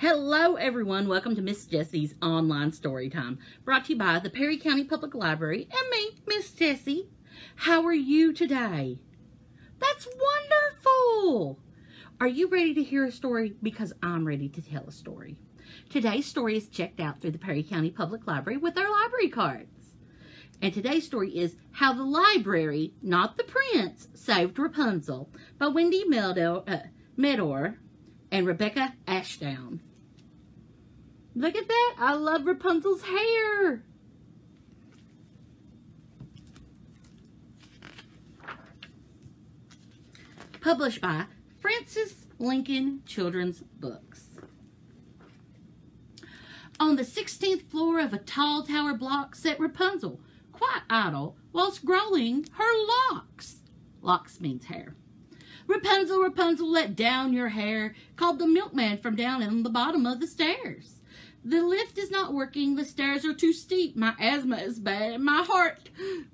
Hello everyone, welcome to Miss Jessie's Online Story Time, brought to you by the Perry County Public Library and me, Miss Jessie. How are you today? That's wonderful! Are you ready to hear a story? Because I'm ready to tell a story. Today's story is checked out through the Perry County Public Library with our library cards. And today's story is How the Library, Not the Prince, Saved Rapunzel by Wendy Medor and Rebecca Ashdown. Look at that. I love Rapunzel's hair. Published by Francis Lincoln Children's Books. On the 16th floor of a tall tower block sat Rapunzel, quite idle, whilst growing her locks. Locks means hair. Rapunzel, Rapunzel, let down your hair, called the milkman from down in the bottom of the stairs. The lift is not working, the stairs are too steep, my asthma is bad, and my heart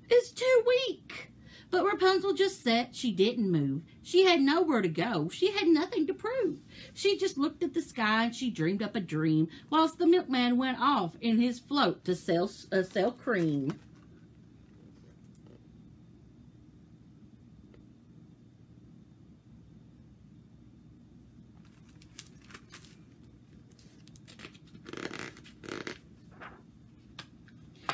is too weak. But Rapunzel just sat, she didn't move. She had nowhere to go, she had nothing to prove. She just looked at the sky and she dreamed up a dream, whilst the milkman went off in his float to sell cream.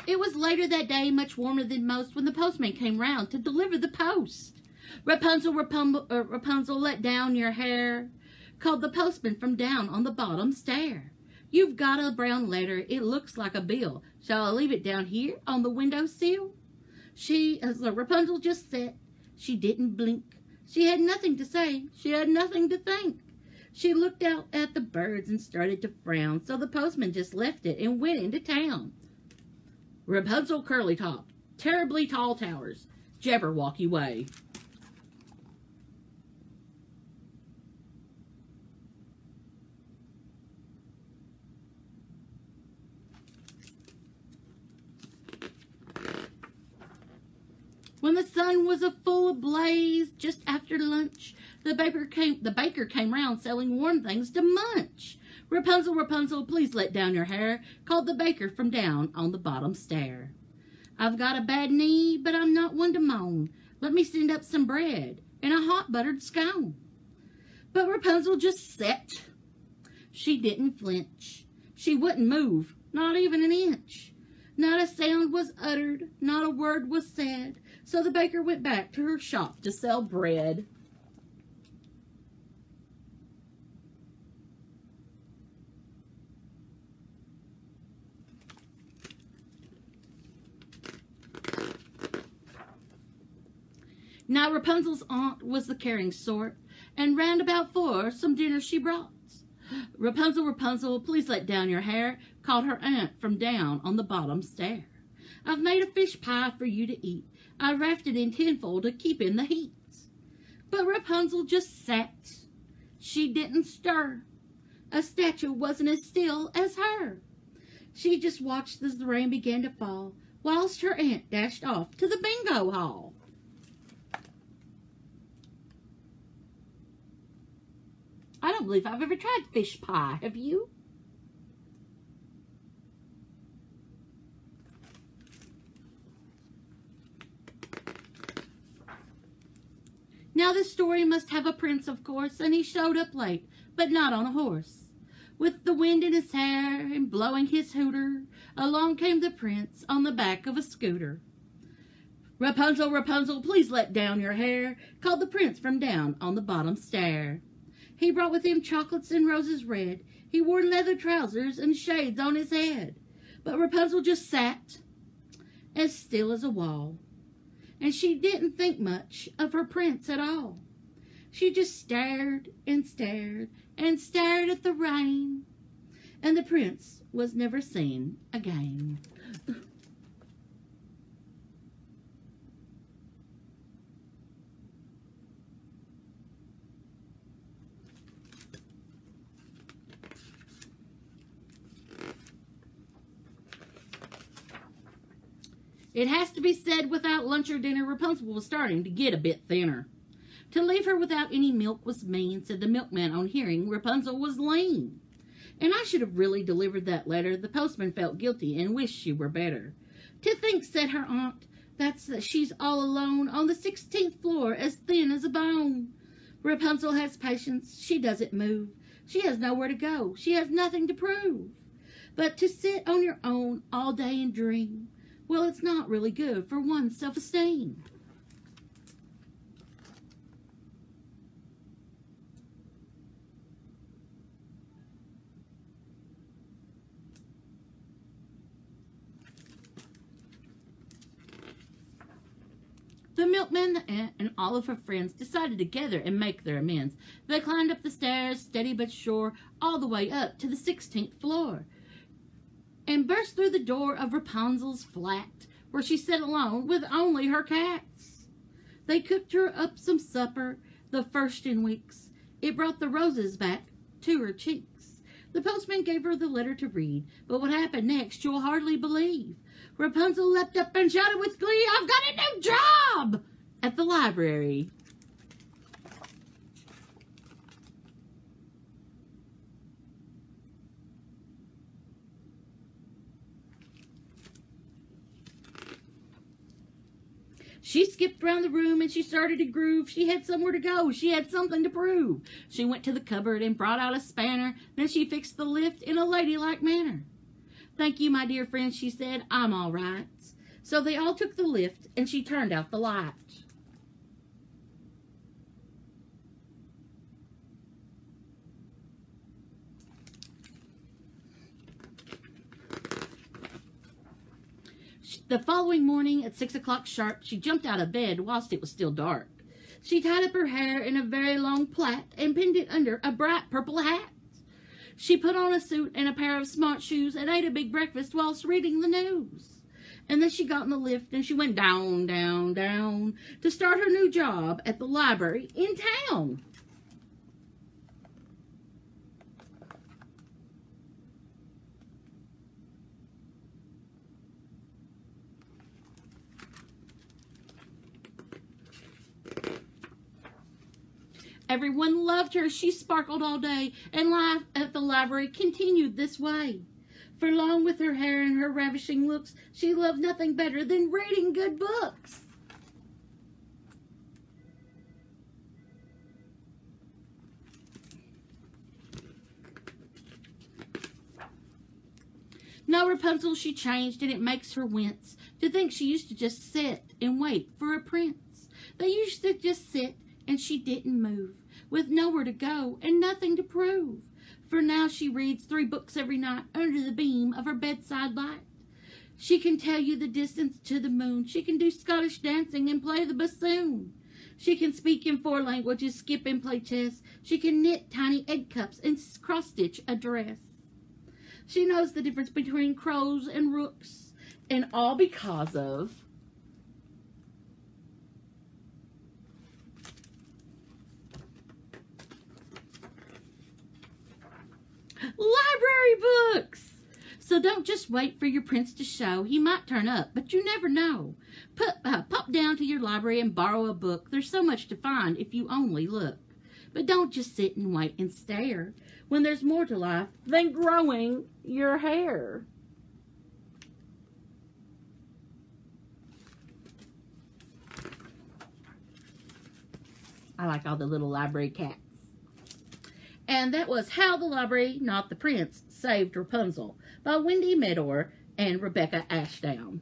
It was later that day, much warmer than most, when the postman came round to deliver the post. Rapunzel, Rapunzel, let down your hair, called the postman from down on the bottom stair. You've got a brown letter, it looks like a bill. Shall I leave it down here on the window sill? Rapunzel just sat. She didn't blink. She had nothing to say. She had nothing to think. She looked out at the birds and started to frown, so the postman just left it and went into town. Rapunzel curly top, terribly tall towers, Jabberwocky way. When the sun was a full ablaze, just after lunch, the baker came round selling warm things to munch. Rapunzel, Rapunzel, please let down your hair, called the baker from down on the bottom stair. I've got a bad knee, but I'm not one to moan. Let me send up some bread and a hot buttered scone. But Rapunzel just sat. She didn't flinch. She wouldn't move, not even an inch. Not a sound was uttered, not a word was said, so the baker went back to her shop to sell bread. Now Rapunzel's aunt was the caring sort, and round about 4 some dinner she brought. Rapunzel, Rapunzel, please let down your hair, called her aunt from down on the bottom stair. I've made a fish pie for you to eat. I wrapped it in tinfoil to keep in the heat. But Rapunzel just sat. She didn't stir. A statue wasn't as still as her. She just watched as the rain began to fall, whilst her aunt dashed off to the bingo hall. I don't believe I've ever tried fish pie. Have you? Now this story must have a prince, of course, and he showed up late, but not on a horse. With the wind in his hair and blowing his hooter, along came the prince on the back of a scooter. Rapunzel, Rapunzel, please let down your hair, called the prince from down on the bottom stair. He brought with him chocolates and roses red. He wore leather trousers and shades on his head. But Rapunzel just sat as still as a wall. And she didn't think much of her prince at all. She just stared and stared and stared at the rain. And the prince was never seen again. It has to be said, without lunch or dinner, Rapunzel was starting to get a bit thinner. To leave her without any milk was mean, said the milkman on hearing Rapunzel was lean. And I should have really delivered that letter. The postman felt guilty and wished she were better. To think, said her aunt, that she's all alone on the 16th floor, as thin as a bone. Rapunzel has patience. She doesn't move. She has nowhere to go. She has nothing to prove. But to sit on your own all day and dream, well, it's not really good for one's self-esteem. The milkman, the aunt, and all of her friends decided together and make their amends. They climbed up the stairs, steady but sure, all the way up to the 16th floor, and burst through the door of Rapunzel's flat, where she sat alone with only her cats. They cooked her up some supper, the first in weeks. It brought the roses back to her cheeks. The postman gave her the letter to read, but what happened next you'll hardly believe. Rapunzel leapt up and shouted with glee, "I've got a new job at the library." She skipped round the room and she started to groove. She had somewhere to go. She had something to prove. She went to the cupboard and brought out a spanner. Then she fixed the lift in a ladylike manner. "Thank you, my dear friend," she said. "I'm all right." So they all took the lift and she turned out the light. The following morning at 6 o'clock sharp, she jumped out of bed whilst it was still dark. She tied up her hair in a very long plait and pinned it under a bright purple hat. She put on a suit and a pair of smart shoes and ate a big breakfast whilst reading the news. And then she got in the lift and she went down, down, down to start her new job at the library in town. Everyone loved her. She sparkled all day, and life at the library continued this way. For long with her hair and her ravishing looks, she loved nothing better than reading good books. Now Rapunzel she changed, and it makes her wince to think she used to just sit and wait for a prince. They used to just sit and she didn't move, with nowhere to go and nothing to prove. For now she reads 3 books every night under the beam of her bedside light. She can tell you the distance to the moon. She can do Scottish dancing and play the bassoon. She can speak in 4 languages, skip and play chess. She can knit tiny egg cups and cross-stitch a dress. She knows the difference between crows and rooks, and all because of library books. So don't just wait for your prince to show. He might turn up, but you never know. Pop down to your library and borrow a book. There's so much to find if you only look. But don't just sit and wait and stare when there's more to life than growing your hair. I like all the little library cats. And that was How the Library, Not the Prince, Saved Rapunzel by Wendy Medor and Rebecca Ashdown.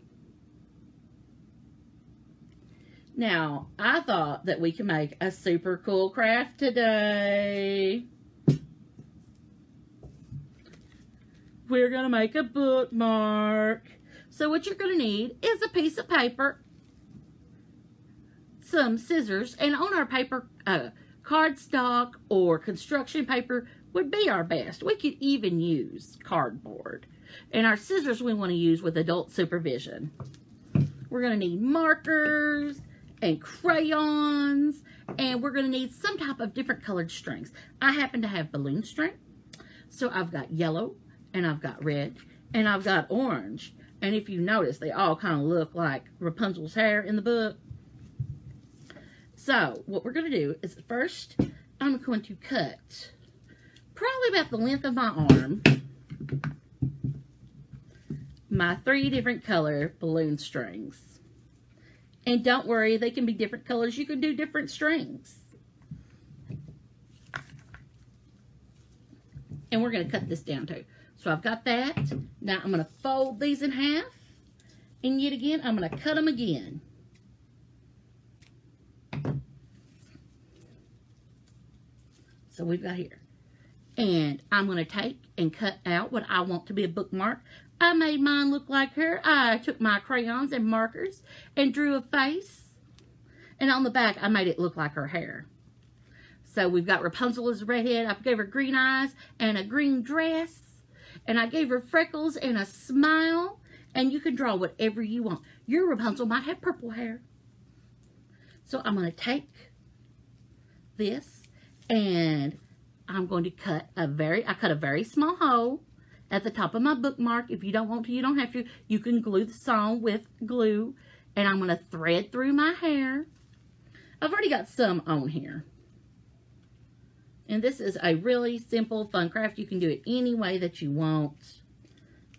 Now, I thought that we could make a super cool craft today. We're going to make a bookmark. So what you're going to need is a piece of paper, some scissors, and on our paper, cardstock or construction paper would be our best. We could even use cardboard. And our scissors we want to use with adult supervision. We're going to need markers and crayons, and we're going to need some type of different colored strings. I happen to have balloon string, so I've got yellow, and I've got red, and I've got orange. And if you notice, they all kind of look like Rapunzel's hair in the book. So, what we're going to do is first, I'm going to cut probably about the length of my arm, my 3 different color balloon strings. And don't worry, they can be different colors. You can do different strings. And we're going to cut this down too. So I've got that. Now I'm going to fold these in half. And yet again, I'm going to cut them again. So we've got here. And I'm going to take and cut out what I want to be a bookmark. I made mine look like her. I took my crayons and markers and drew a face. And on the back, I made it look like her hair. So we've got Rapunzel as a redhead. I gave her green eyes and a green dress. And I gave her freckles and a smile. And you can draw whatever you want. Your Rapunzel might have purple hair. So I'm going to take this and I'm going to cut a very small hole at the top of my bookmark. If you don't want to, you don't have to. You can glue the song with glue. And I'm going to thread through my hair. I've already got some on here. And this is a really simple, fun craft. You can do it any way that you want.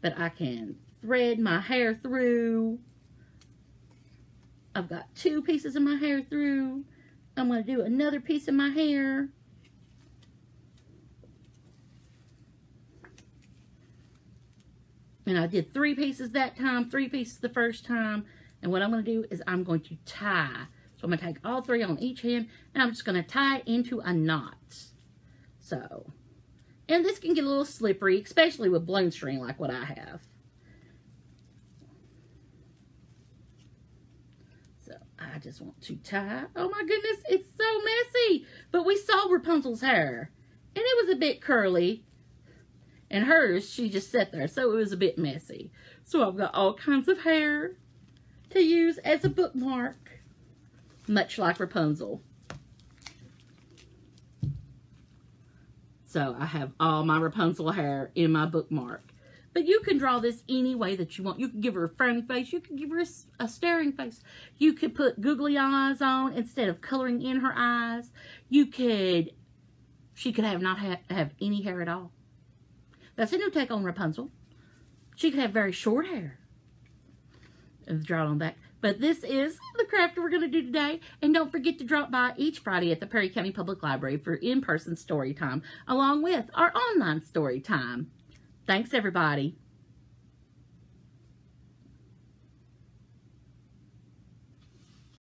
But I can thread my hair through. I've got 2 pieces of my hair through. I'm going to do another piece of my hair. And I did 3 pieces that time, 3 pieces the first time. And what I'm going to do is I'm going to tie. So I'm going to take all 3 on each hand, and I'm just going to tie it into a knot. So, and this can get a little slippery, especially with balloon string like what I have. So I just want to tie. Oh my goodness, it's so messy. But we saw Rapunzel's hair, and it was a bit curly. And hers, she just sat there, so it was a bit messy. So I've got all kinds of hair to use as a bookmark, much like Rapunzel. So I have all my Rapunzel hair in my bookmark. But you can draw this any way that you want. You can give her a frowning face. You can give her a staring face. You could put googly eyes on instead of coloring in her eyes. She could not have any hair at all. That's a new take on Rapunzel. She could have very short hair. And draw it on back. But this is the craft we're going to do today. And don't forget to drop by each Friday at the Perry County Public Library for in-person story time, along with our online story time. Thanks, everybody.